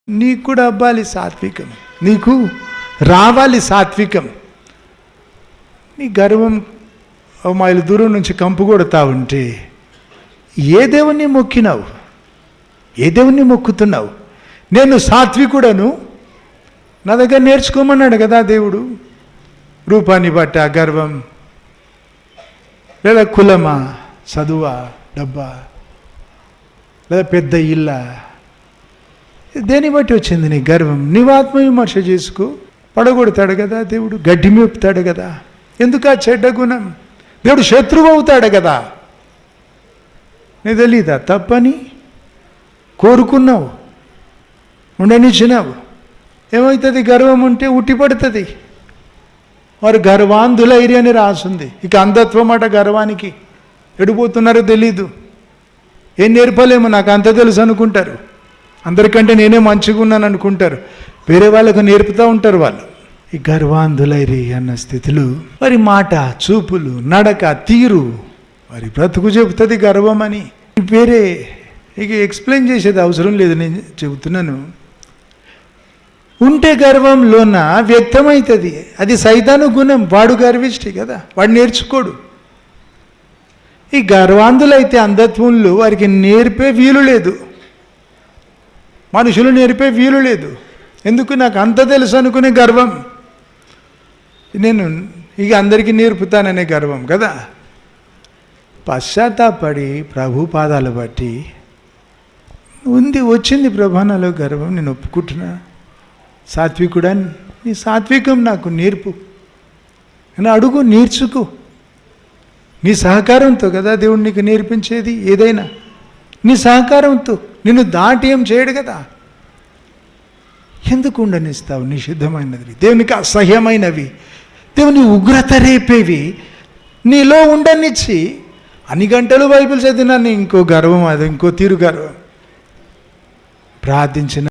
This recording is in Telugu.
నీకు కూడా అవ్వాలి సాత్వికం, నీకు రావాలి సాత్వికం. నీ గర్వం మైలు దూరం నుంచి కంపు కొడతా ఉంటే ఏ దేవుణ్ణి మొక్కినావు, ఏ దేవుణ్ణి మొక్కుతున్నావు? నేను సాత్వికుడను, నా దగ్గర నేర్చుకోమన్నాడు కదా దేవుడు. రూపాన్ని బట్ట గర్వం, లేదా కులమా, చదువా, డబ్బా, లేదా పెద్ద ఇల్ల, దేని బట్టి వచ్చింది నీ గర్వం? నీవు ఆత్మవిమర్శ చేసుకో. పడగొడతాడు కదా దేవుడు, గడ్డి మేపుతాడు కదా. ఎందుకు ఆ చెడ్డ గుణం? దేవుడు శత్రువు అవుతాడు కదా. నీకు తెలీదా? తప్పని కోరుకున్నావు, ఉండనిచ్చినావు. ఏమవుతుంది? గర్వం ఉంటే ఉట్టిపడుతుంది. వారు గర్వాంధులైరి అని రాసుంది. ఇక అంధత్వం అట గర్వానికి. ఎడిపోతున్నారో తెలీదు. ఏం నేర్పలేము, నాకు అంత తెలుసు అనుకుంటారు. అందరికంటే నేనే మంచిగా ఉన్నాను అనుకుంటారు. వేరే వాళ్ళకు నేర్పుతూ ఉంటారు వాళ్ళు. ఈ గర్వాంధులైరి అన్న స్థితిలో వారి మాట, చూపులు, నడక, తీరు, వారి బ్రతుకు చెబుతుంది గర్వం అని. వేరే ఇక ఎక్స్ప్లెయిన్ చేసేది అవసరం లేదు, నేను చెబుతున్నాను. ఉంటే గర్వంలోన వ్యక్తమవుతుంది. అది సైతాను గుణం. వాడు గర్విష్టి కదా, వాడు నేర్చుకోడు. ఈ గర్వాంధులైతే అంధత్వంలో వారికి నేర్పే వీలు లేదు, మనుషులు నేర్పే వీలు లేదు. ఎందుకు? నాకు అంత తెలుసు అనుకునే గర్వం. నేను ఇక అందరికీ నేర్పుతాననే గర్వం కదా. పశ్చాత్తాపడి ప్రభు పాదాలు బట్టి వచ్చింది ప్రభా నాలో గర్వం, నేను ఒప్పుకుంటున్నా. సాత్వికుడా, నీ సాత్వికం నాకు నేర్పు అని అడుగు, నేర్చుకో. నీ సహకారంతో కదా దేవుడు నీకు నేర్పించేది ఏదైనా. నీ సహకారంతో, నిన్ను దాటి ఏం చేయడు కదా. ఎందుకు ఉండనిస్తావు నిషిద్ధమైనది, దేవునికి అసహ్యమైనవి, దేవుని ఉగ్రత రేపేవి నీలో ఉండనిచ్చి అన్ని గంటలు బైబిల్ చదివినా ఇంకో గర్వం, అది ఇంకో తీరు గర్వం. ప్రార్థించిన